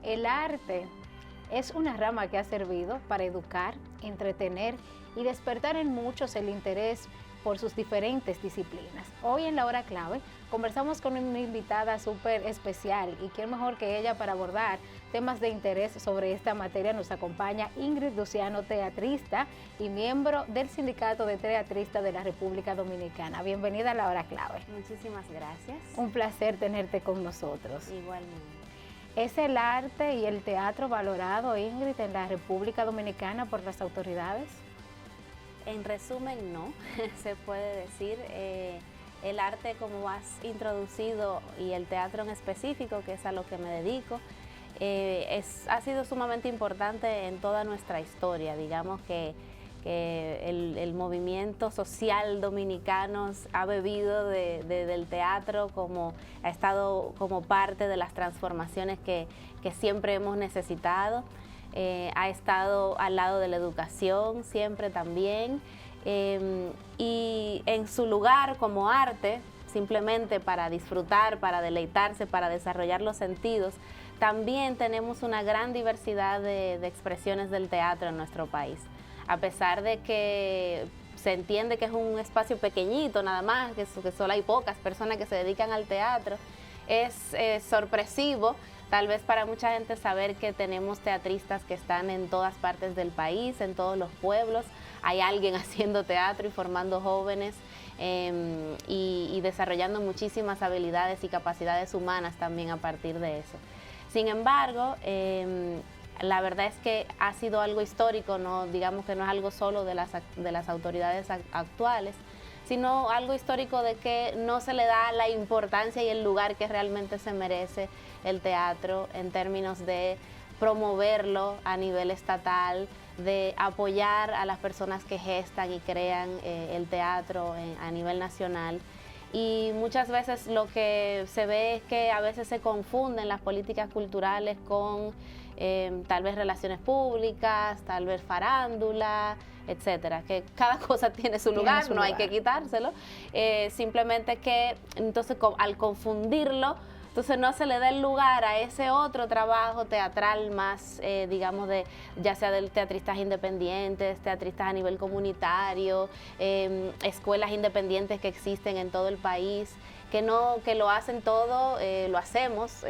El arte es una rama que ha servido para educar, entretener y despertar en muchos el interés por sus diferentes disciplinas. Hoy en la hora clave conversamos con una invitada súper especial y quién mejor que ella para abordar temas de interés sobre esta materia. Nos acompaña Ingrid Luciano, teatrista y miembro del Sindicato de Teatristas de la República Dominicana. Bienvenida a la hora clave. Muchísimas gracias. Un placer tenerte con nosotros. Igualmente. ¿Es el arte y el teatro valorado, Ingrid, en la República Dominicana por las autoridades? En resumen, no, se puede decir. El arte, como has introducido, y el teatro en específico, que es a lo que me dedico, ha sido sumamente importante en toda nuestra historia. Digamos que el movimiento social dominicano ha bebido del teatro, ha estado como parte de las transformaciones que siempre hemos necesitado. Ha estado al lado de la educación siempre también, y en su lugar como arte, simplemente para disfrutar, para deleitarse, para desarrollar los sentidos. También tenemos una gran diversidad de expresiones del teatro en nuestro país, a pesar de que se entiende que es un espacio pequeñito nada más, que solo hay pocas personas que se dedican al teatro. Es sorpresivo, tal vez para mucha gente, saber que tenemos teatristas que están en todas partes del país, en todos los pueblos. Hay alguien haciendo teatro y formando jóvenes y desarrollando muchísimas habilidades y capacidades humanas también a partir de eso. Sin embargo, la verdad es que ha sido algo histórico, no digamos que no es algo solo de las autoridades actuales, sino algo histórico de que no se le da la importancia y el lugar que realmente se merece el teatro en términos de promoverlo a nivel estatal, de apoyar a las personas que gestan y crean el teatro a nivel nacional. Y muchas veces lo que se ve es que a veces se confunden las políticas culturales con tal vez relaciones públicas, tal vez farándula, etcétera, que cada cosa tiene su lugar, no hay que quitárselo, simplemente que entonces al confundirlo, entonces no se le da el lugar a ese otro trabajo teatral más, digamos, ya sea de teatristas independientes, teatristas a nivel comunitario, escuelas independientes que existen en todo el país, que lo hacen todo, lo hacemos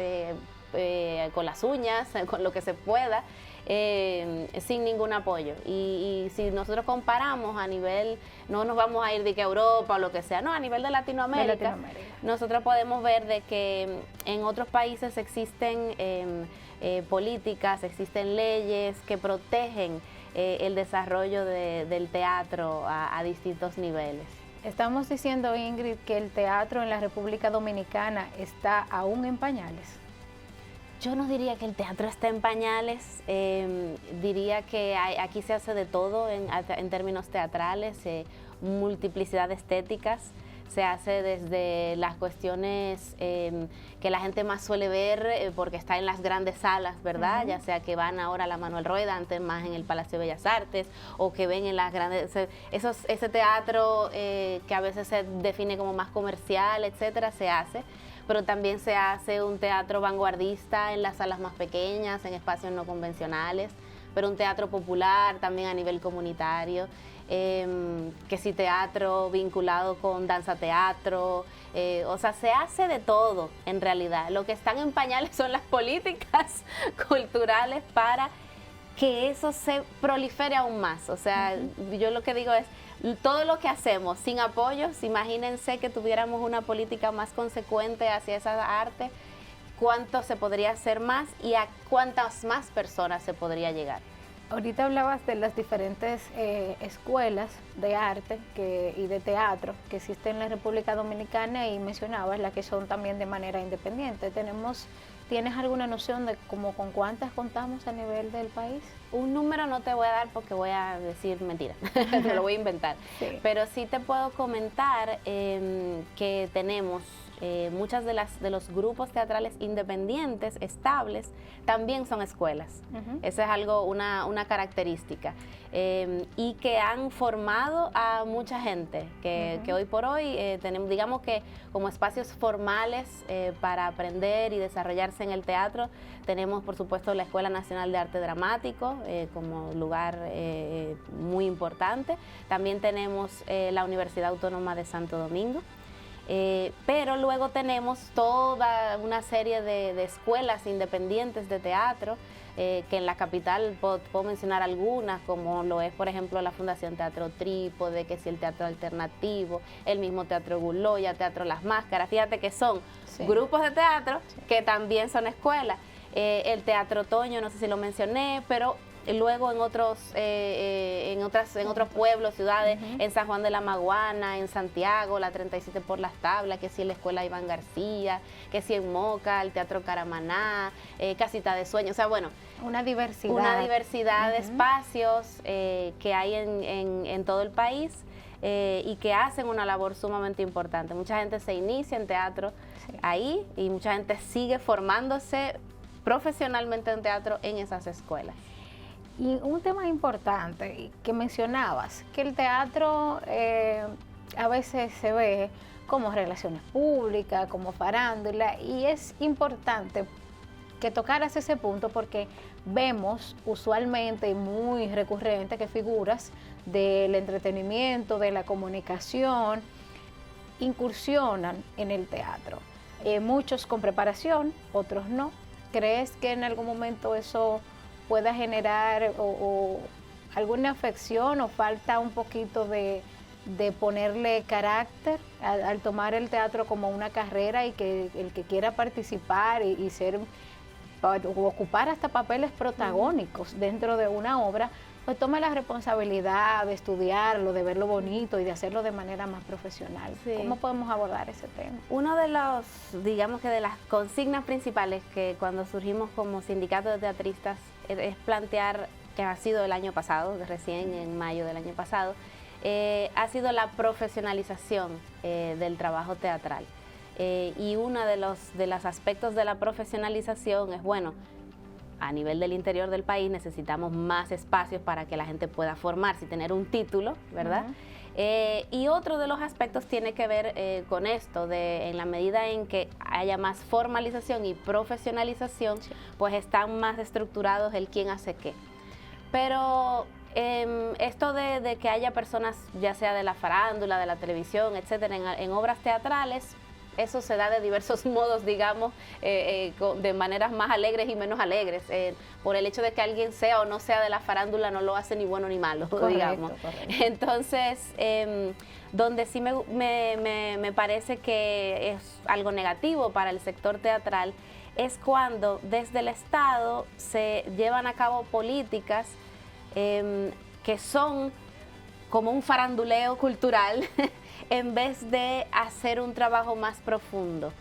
con las uñas, con lo que se pueda, sin ningún apoyo. Y si nosotros comparamos a nivel, no nos vamos a ir de que Europa o lo que sea, no, a nivel de Latinoamérica, nosotros podemos ver de que en otros países existen políticas, existen leyes que protegen el desarrollo del teatro a distintos niveles. Estamos diciendo, Ingrid, que el teatro en la República Dominicana está aún en pañales. Yo no diría que el teatro está en pañales, diría que aquí se hace de todo en términos teatrales, multiplicidad de estéticas. Se hace desde las cuestiones que la gente más suele ver porque está en las grandes salas, ¿verdad? Ya sea que van ahora a la Manuel Rueda, antes más en el Palacio de Bellas Artes, o que ven en las grandes, ese teatro que a veces se define como más comercial, etcétera, se hace. Pero también se hace un teatro vanguardista en las salas más pequeñas, en espacios no convencionales, pero un teatro popular también a nivel comunitario, que sí, teatro vinculado con danza teatro, o sea, se hace de todo en realidad. Lo que están en pañales son las políticas culturales para que eso se prolifere aún más. O sea, yo lo que digo es, todo lo que hacemos sin apoyos, imagínense que tuviéramos una política más consecuente hacia esa arte, cuánto se podría hacer más y a cuántas más personas se podría llegar. Ahorita hablabas de las diferentes escuelas de arte y de teatro que existen en la República Dominicana y mencionabas las que son también de manera independiente. ¿Tienes alguna noción de con cuántas contamos a nivel del país? Un número no te voy a dar porque voy a decir mentira, te lo voy a inventar. Sí. Pero sí te puedo comentar que tenemos muchas de los grupos teatrales independientes, estables, también son escuelas. Eso es algo, una característica. Y que han formado a mucha gente, que hoy por hoy tenemos, digamos que como espacios formales para aprender y desarrollarse en el teatro, tenemos por supuesto la Escuela Nacional de Arte Dramático como lugar muy importante. También tenemos la Universidad Autónoma de Santo Domingo. Pero luego tenemos toda una serie de escuelas independientes de teatro, que en la capital puedo mencionar algunas, como lo es, por ejemplo, la Fundación Teatro Trípode, que es el Teatro Alternativo, el mismo Teatro Guloya, Teatro Las Máscaras. Fíjate que son grupos de teatro que también son escuelas. El Teatro Otoño, no sé si lo mencioné, pero luego en otros pueblos, ciudades, en San Juan de la Maguana, en Santiago, la 37 por las Tablas, que sí en la Escuela Iván García, que sí en Moca, el Teatro Caramaná, Casita de Sueños, o sea, bueno, una diversidad de espacios que hay en todo el país y que hacen una labor sumamente importante. Mucha gente se inicia en teatro ahí y mucha gente sigue formándose profesionalmente en teatro en esas escuelas. Y un tema importante que mencionabas, que el teatro a veces se ve como relaciones públicas, como farándula, y es importante que tocaras ese punto porque vemos usualmente y muy recurrente que figuras del entretenimiento, de la comunicación, incursionan en el teatro. Muchos con preparación, otros no. ¿Crees que en algún momento eso pueda generar o alguna afección o falta un poquito de ponerle carácter al tomar el teatro como una carrera y que el que quiera participar y ser o ocupar hasta papeles protagónicos dentro de una obra, pues tome la responsabilidad de estudiarlo, de verlo bonito y de hacerlo de manera más profesional? ¿Cómo podemos abordar ese tema? Uno de los, digamos que de las consignas principales que cuando surgimos como sindicato de teatristas es plantear, que ha sido el año pasado, recién en mayo del año pasado, ha sido la profesionalización del trabajo teatral. Y uno de los aspectos de la profesionalización es, bueno, a nivel del interior del país necesitamos más espacios para que la gente pueda formarse y tener un título, ¿verdad? Y otro de los aspectos tiene que ver con esto, en la medida en que haya más formalización y profesionalización, pues están más estructurados el quién hace qué. Pero esto de que haya personas, ya sea de la farándula, de la televisión, etcétera, en obras teatrales, eso se da de diversos modos, digamos, de maneras más alegres y menos alegres. Por el hecho de que alguien sea o no sea de la farándula no lo hace ni bueno ni malo, digamos. Correcto. Entonces, donde sí me parece que es algo negativo para el sector teatral es cuando desde el Estado se llevan a cabo políticas que son como un faranduleo cultural en vez de hacer un trabajo más profundo.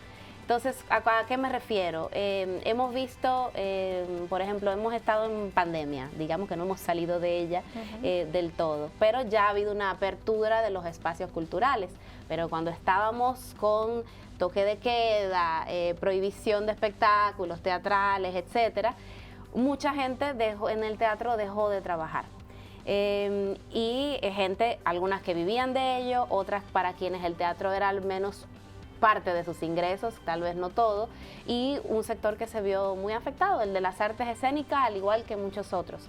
Entonces, ¿a qué me refiero? Hemos visto, por ejemplo, hemos estado en pandemia, digamos que no hemos salido de ella del todo, pero ya ha habido una apertura de los espacios culturales. Pero cuando estábamos con toque de queda, prohibición de espectáculos teatrales, etcétera, mucha gente en el teatro dejó de trabajar. Y gente, algunas que vivían de ello, otras para quienes el teatro era al menos parte de sus ingresos, tal vez no todo, y un sector que se vio muy afectado, el de las artes escénicas, al igual que muchos otros.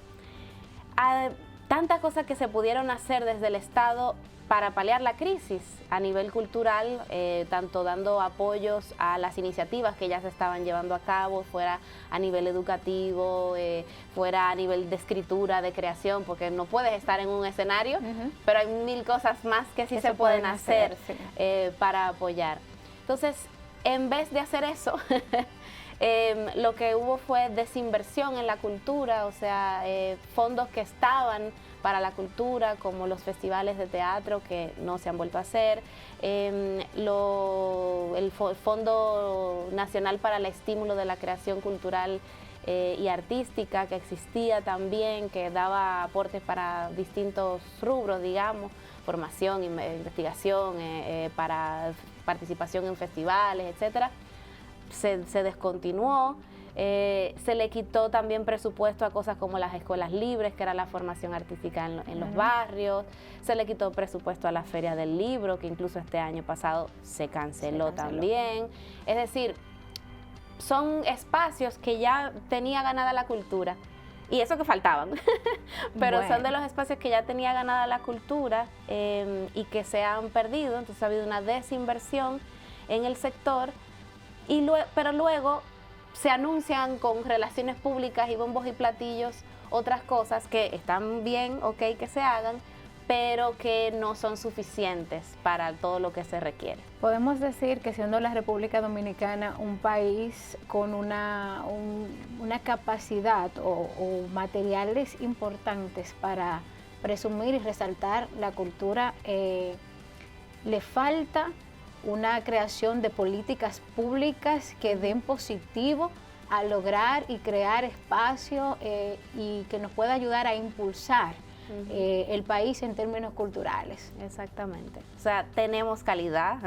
Tantas cosas que se pudieron hacer desde el Estado para paliar la crisis a nivel cultural, tanto dando apoyos a las iniciativas que ya se estaban llevando a cabo, fuera a nivel educativo, fuera a nivel de escritura, de creación, porque no puedes estar en un escenario, pero hay mil cosas más que sí se pueden hacer para apoyar. Entonces, en vez de hacer eso, lo que hubo fue desinversión en la cultura, o sea, fondos que estaban para la cultura, como los festivales de teatro que no se han vuelto a hacer, el Fondo Nacional para el Estímulo de la Creación Cultural y Artística, que existía también, que daba aportes para distintos rubros, digamos, formación, investigación, para participación en festivales, etcétera, se descontinuó. Se le quitó también presupuesto a cosas como las escuelas libres, que era la formación artística en los barrios. Se le quitó presupuesto a la Feria del Libro, que incluso este año pasado se canceló también. Es decir, son espacios que ya tenía ganada la cultura, y eso que faltaban, pero son de los espacios que ya tenía ganada la cultura y que se han perdido. Entonces ha habido una desinversión en el sector, pero luego se anuncian con relaciones públicas y bombos y platillos otras cosas que están bien, ok, que se hagan, pero que no son suficientes para todo lo que se requiere. Podemos decir que siendo la República Dominicana un país con una capacidad o materiales importantes para presumir y resaltar la cultura, le falta una creación de políticas públicas que den positivo a lograr y crear espacio y que nos pueda ayudar a impulsar el país en términos culturales. Exactamente. O sea, tenemos calidad,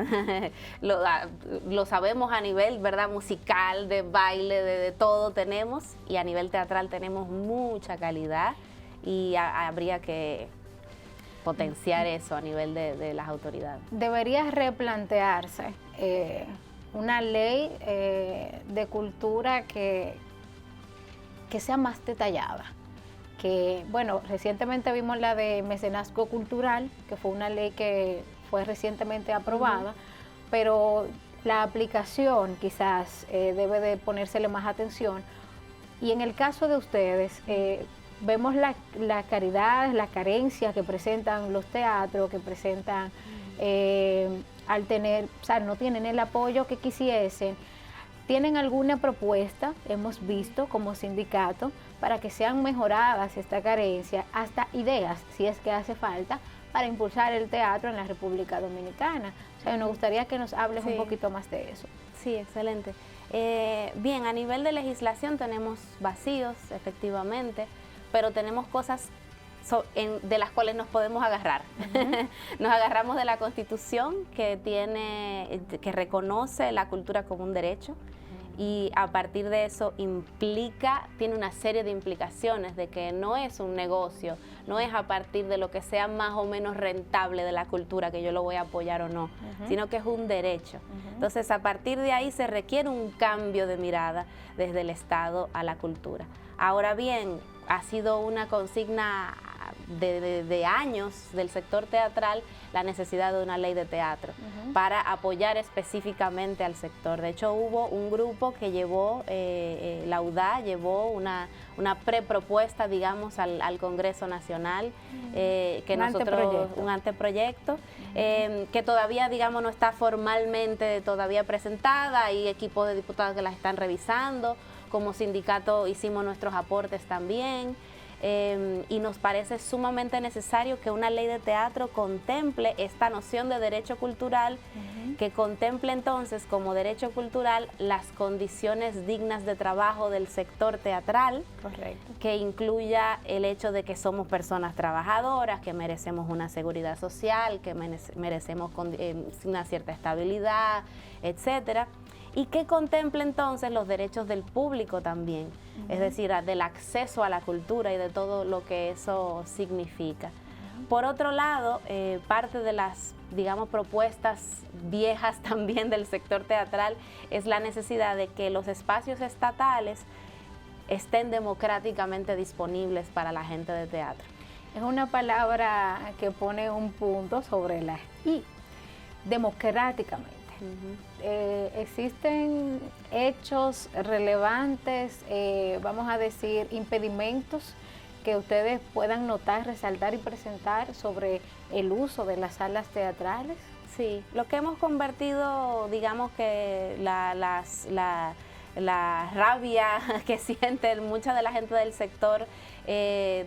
lo sabemos a nivel, ¿verdad?, musical, de baile, de todo tenemos, y a nivel teatral tenemos mucha calidad, y habría que potenciar eso a nivel de las autoridades. Debería replantearse una ley de cultura que sea más detallada. Que, bueno, recientemente vimos la de mecenazgo cultural, que fue una ley que fue recientemente aprobada, pero la aplicación quizás debe de ponérsele más atención. Y en el caso de ustedes, vemos la caridad, la carencia que presentan los teatros, que presentan al tener, o sea, no tienen el apoyo que quisiesen. ¿Tienen alguna propuesta, hemos visto como sindicato, para que sean mejoradas esta carencia, hasta ideas, si es que hace falta, para impulsar el teatro en la República Dominicana? O sea, nos gustaría que nos hables un poquito más de eso. Sí, excelente. Bien, a nivel de legislación tenemos vacíos, efectivamente, pero tenemos cosas de las cuales nos podemos agarrar. Nos agarramos de la Constitución, que reconoce la cultura como un derecho, y a partir de eso tiene una serie de implicaciones de que no es un negocio, no es a partir de lo que sea más o menos rentable de la cultura que yo lo voy a apoyar o no, sino que es un derecho. Entonces, a partir de ahí se requiere un cambio de mirada desde el Estado a la cultura. Ahora bien, ha sido una consigna de años del sector teatral la necesidad de una ley de teatro para apoyar específicamente al sector. De hecho, hubo un grupo que llevó, la UDA llevó una prepropuesta, digamos, al Congreso Nacional, un anteproyecto, que todavía, digamos, no está formalmente todavía presentada. Hay equipos de diputados que las están revisando. Como sindicato hicimos nuestros aportes también. Y nos parece sumamente necesario que una ley de teatro contemple esta noción de derecho cultural, que contemple entonces como derecho cultural las condiciones dignas de trabajo del sector teatral. Correcto. Que incluya el hecho de que somos personas trabajadoras, que merecemos una seguridad social, que merecemos una cierta estabilidad, etcétera. Y que contemple entonces los derechos del público también, es decir, del acceso a la cultura y de todo lo que eso significa. Por otro lado, parte de las, digamos, propuestas viejas también del sector teatral es la necesidad de que los espacios estatales estén democráticamente disponibles para la gente de teatro. Es una palabra que pone un punto sobre la I, democráticamente. Existen hechos relevantes, vamos a decir, impedimentos que ustedes puedan notar, resaltar y presentar sobre el uso de las salas teatrales. Sí, lo que hemos convertido, digamos que la rabia que siente mucha de la gente del sector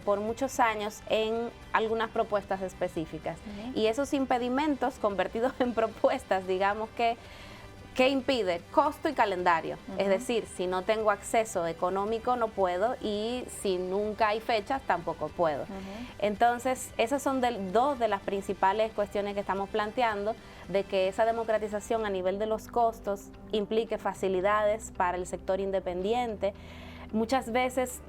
por muchos años en algunas propuestas específicas. Y esos impedimentos convertidos en propuestas, digamos que impide costo y calendario. Es decir, si no tengo acceso económico no puedo, y si nunca hay fechas tampoco puedo. Entonces, esas son dos de las principales cuestiones que estamos planteando. de que esa democratización a nivel de los costos implique facilidades para el sector independiente. Muchas veces,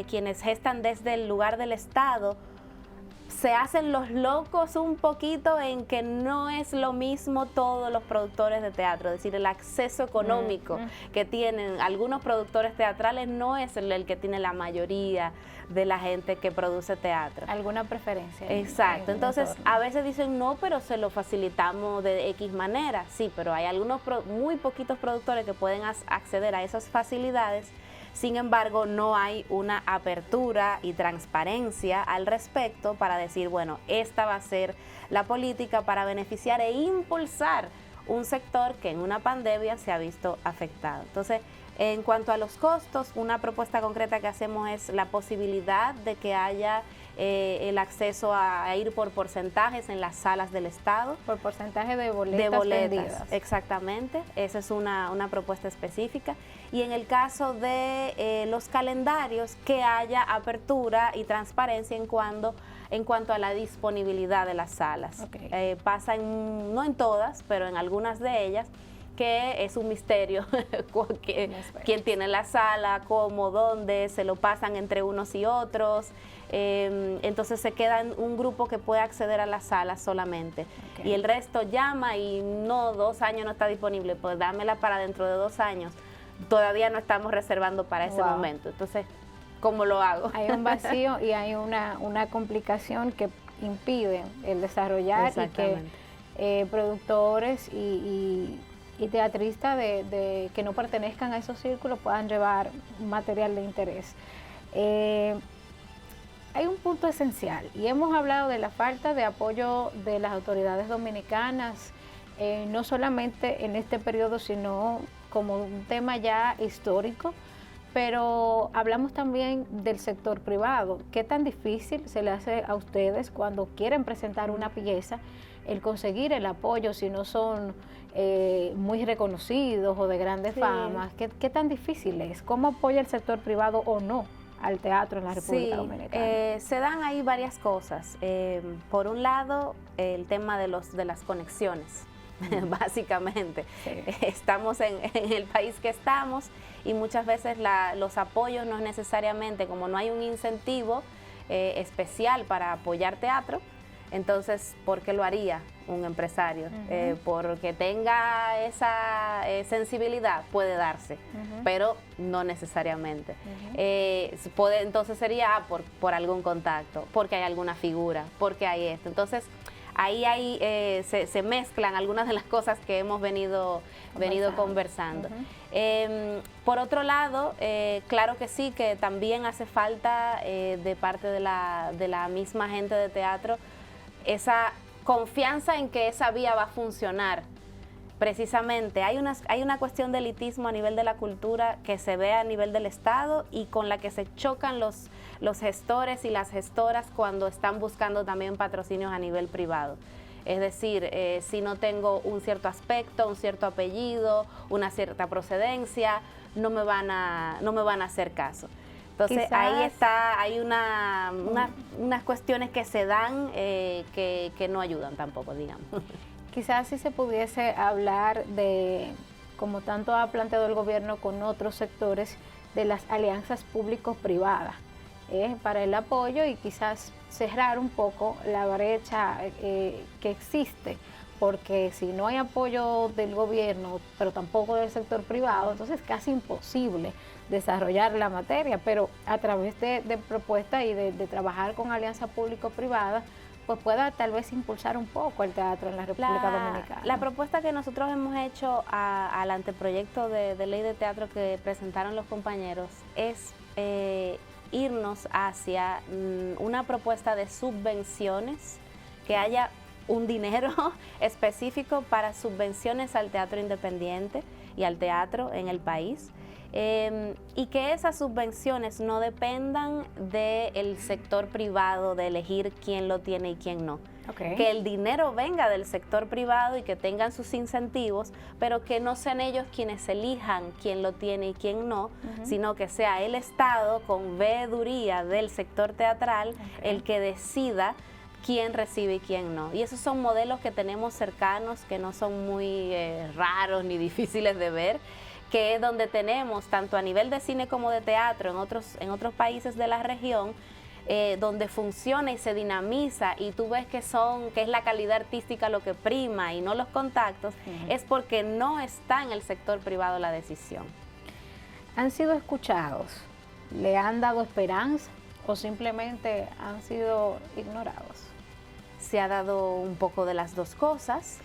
quienes gestan desde el lugar del Estado se hacen los locos un poquito en que no es lo mismo todos los productores de teatro, es decir, el acceso económico que tienen algunos productores teatrales no es el que tiene la mayoría de la gente que produce teatro. ¿Alguna preferencia? Exacto, entonces a veces dicen no, pero se lo facilitamos de X manera, sí, pero hay muy poquitos productores que pueden acceder a esas facilidades. Sin embargo, no hay una apertura y transparencia al respecto para decir, bueno, esta va a ser la política para beneficiar e impulsar un sector que en una pandemia se ha visto afectado. Entonces, en cuanto a los costos, una propuesta concreta que hacemos es la posibilidad de que haya el acceso a ir por porcentajes en las salas del Estado. Por porcentaje de boletas vendidas. Exactamente, esa es una propuesta específica. Y en el caso de los calendarios, que haya apertura y transparencia en cuanto a la disponibilidad de las salas. Okay. Pasa no en todas, pero en algunas de ellas, que es un misterio quién tiene la sala, cómo, dónde, se lo pasan entre unos y otros. Entonces se queda un grupo que puede acceder a la sala solamente. Okay. Y el resto llama y no, 2 años no está disponible, pues dámela para dentro de 2 años. Todavía no estamos reservando para ese momento. Entonces, ¿cómo lo hago? Hay un vacío y hay una complicación que impide el desarrollar y que productores y teatristas que no pertenezcan a esos círculos puedan llevar material de interés. Hay un punto esencial y hemos hablado de la falta de apoyo de las autoridades dominicanas, no solamente en este periodo, sino como un tema ya histórico, pero hablamos también del sector privado. ¿Qué tan difícil se le hace a ustedes cuando quieren presentar una pieza el conseguir el apoyo si no son muy reconocidos o de grandes famas? ¿Qué tan difícil es? ¿Cómo apoya el sector privado o no al teatro en la República Dominicana? Se dan ahí varias cosas. Por un lado, el tema de las conexiones. Básicamente, estamos en el país que estamos y muchas veces los apoyos no es necesariamente, como no hay un incentivo especial para apoyar teatro, entonces, ¿por qué lo haría un empresario? Porque tenga esa sensibilidad, puede darse, pero no necesariamente. Entonces sería por algún contacto, porque hay alguna figura, porque hay esto. Entonces, ahí se mezclan algunas de las cosas que hemos venido conversando. Por otro lado, claro que sí, que también hace falta de parte de la misma gente de teatro esa confianza en que esa vía va a funcionar. Precisamente, hay una cuestión de elitismo a nivel de la cultura que se ve a nivel del Estado y con la que se chocan los gestores y las gestoras cuando están buscando también patrocinios a nivel privado. Es decir, si no tengo un cierto aspecto, un cierto apellido, una cierta procedencia, no me van a hacer caso. Entonces ahí hay unas cuestiones que se dan que no ayudan tampoco, digamos. Quizás si se pudiese hablar de, como tanto ha planteado el gobierno con otros sectores, de las alianzas público-privadas para el apoyo y quizás cerrar un poco la brecha que existe, porque si no hay apoyo del gobierno, pero tampoco del sector privado, entonces es casi imposible desarrollar la materia, pero a través de propuestas y de trabajar con alianza público-privada, pues pueda tal vez impulsar un poco el teatro en la República Dominicana. La propuesta que nosotros hemos hecho al anteproyecto de ley de teatro que presentaron los compañeros es irnos hacia una propuesta de subvenciones, que haya un dinero específico para subvenciones al teatro independiente y al teatro en el país. Y que esas subvenciones no dependan del sector privado de elegir quién lo tiene y quién no. Que el dinero venga del sector privado y que tengan sus incentivos, pero que no sean ellos quienes elijan quién lo tiene y quién no, sino que sea el Estado con veeduría del sector teatral el que decida quién recibe y quién no. Y esos son modelos que tenemos cercanos, que no son muy raros ni difíciles de ver, que es donde tenemos, tanto a nivel de cine como de teatro, en otros países de la región, donde funciona y se dinamiza, y tú ves que es la calidad artística lo que prima y no los contactos, es porque no está en el sector privado la decisión. ¿Han sido escuchados? ¿Le han dado esperanza o simplemente han sido ignorados? Se ha dado un poco de las dos cosas.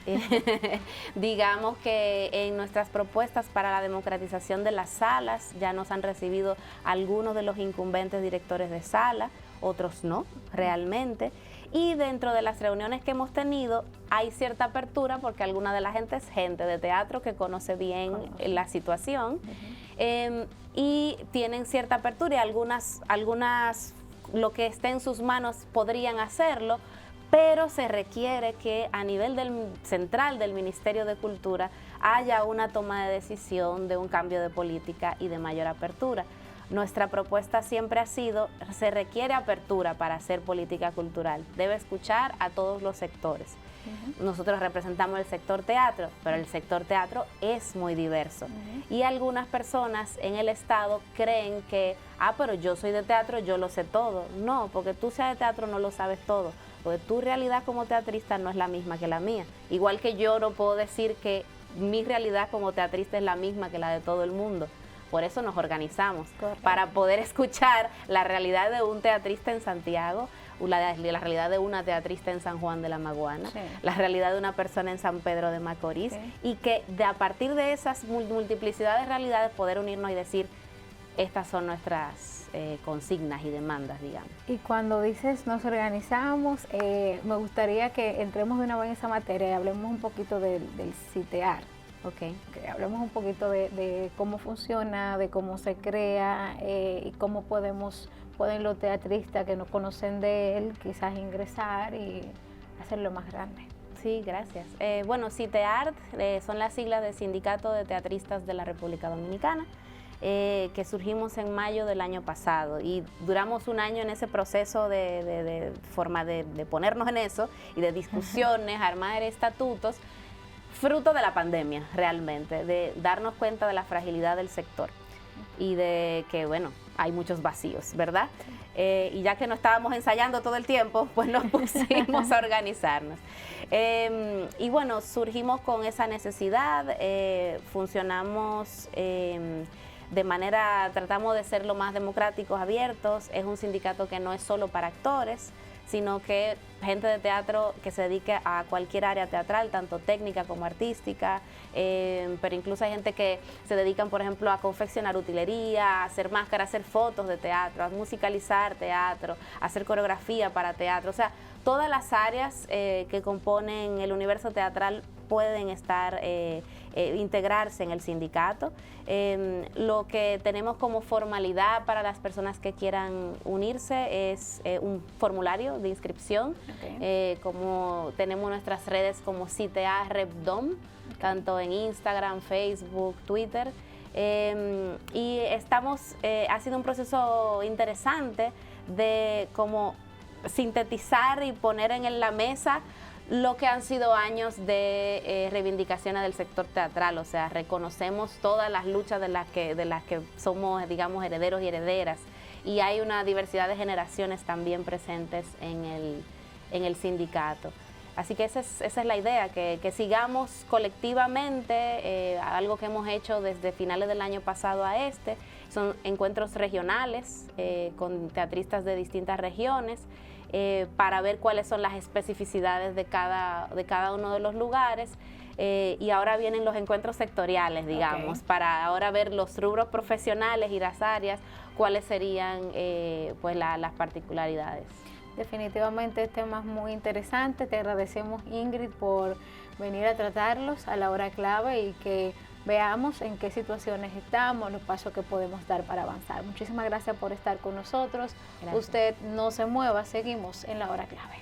Digamos que en nuestras propuestas para la democratización de las salas ya nos han recibido algunos de los incumbentes directores de sala, otros no, realmente. Y dentro de las reuniones que hemos tenido hay cierta apertura porque alguna de la gente es gente de teatro que conoce bien la situación y tienen cierta apertura, y algunas lo que esté en sus manos podrían hacerlo, pero se requiere que a nivel central del Ministerio de Cultura haya una toma de decisión de un cambio de política y de mayor apertura. Nuestra propuesta siempre ha sido, se requiere apertura para hacer política cultural, debe escuchar a todos los sectores. Nosotros representamos el sector teatro, pero el sector teatro es muy diverso. Y algunas personas en el Estado creen que, pero yo soy de teatro, yo lo sé todo. No, porque tú seas de teatro no lo sabes todo, porque tu realidad como teatrista no es la misma que la mía. Igual que yo no puedo decir que mi realidad como teatrista es la misma que la de todo el mundo. Por eso nos organizamos, para poder escuchar la realidad de un teatrista en Santiago, la realidad de una teatrista en San Juan de la Maguana, la realidad de una persona en San Pedro de Macorís, y que a partir de esas multiplicidad de realidades poder unirnos y decir, estas son nuestras consignas y demandas, digamos. Y cuando dices nos organizamos, me gustaría que entremos de una vez en esa materia y hablemos un poquito del CITEAR. Okay, hablemos un poquito de cómo funciona, de cómo se crea y cómo pueden los teatristas que no conocen de él quizás ingresar y hacerlo más grande. Sí, gracias. Bueno, CITEAR son las siglas del Sindicato de Teatristas de la República Dominicana, que surgimos en mayo del año pasado y duramos un año en ese proceso de ponernos en eso y de discusiones, armar estatutos, fruto de la pandemia realmente, de darnos cuenta de la fragilidad del sector y de que, bueno, hay muchos vacíos, ¿verdad? Y ya que no estábamos ensayando todo el tiempo, pues nos pusimos a organizarnos. Y bueno, surgimos con esa necesidad, funcionamos tratamos de ser lo más democráticos, abiertos. Es un sindicato que no es solo para actores, sino que gente de teatro que se dedique a cualquier área teatral, tanto técnica como artística, pero incluso hay gente que se dedican, por ejemplo, a confeccionar utilería, a hacer máscaras, a hacer fotos de teatro, a musicalizar teatro, a hacer coreografía para teatro. O sea, todas las áreas que componen el universo teatral pueden integrarse en el sindicato. Lo que tenemos como formalidad para las personas que quieran unirse es un formulario de inscripción. Como tenemos nuestras redes como CITEAR RepDom, tanto en Instagram, Facebook, Twitter. Y ha sido un proceso interesante de como sintetizar y poner en la mesa lo que han sido años de reivindicaciones del sector teatral. O sea, reconocemos todas las luchas de las que somos, digamos, herederos y herederas, y hay una diversidad de generaciones también presentes en el sindicato. Así que esa es la idea, que sigamos colectivamente, algo que hemos hecho desde finales del año pasado a son encuentros regionales con teatristas de distintas regiones, para ver cuáles son las especificidades de cada uno de los lugares. Y ahora vienen los encuentros sectoriales, digamos, para ahora ver los rubros profesionales y las áreas, cuáles serían pues las particularidades. Definitivamente temas muy interesantes. Te agradecemos, Ingrid, por venir a tratarlos a la hora clave y que veamos en qué situaciones estamos, los pasos que podemos dar para avanzar. Muchísimas gracias por estar con nosotros. Gracias. Usted no se mueva, seguimos en la hora clave.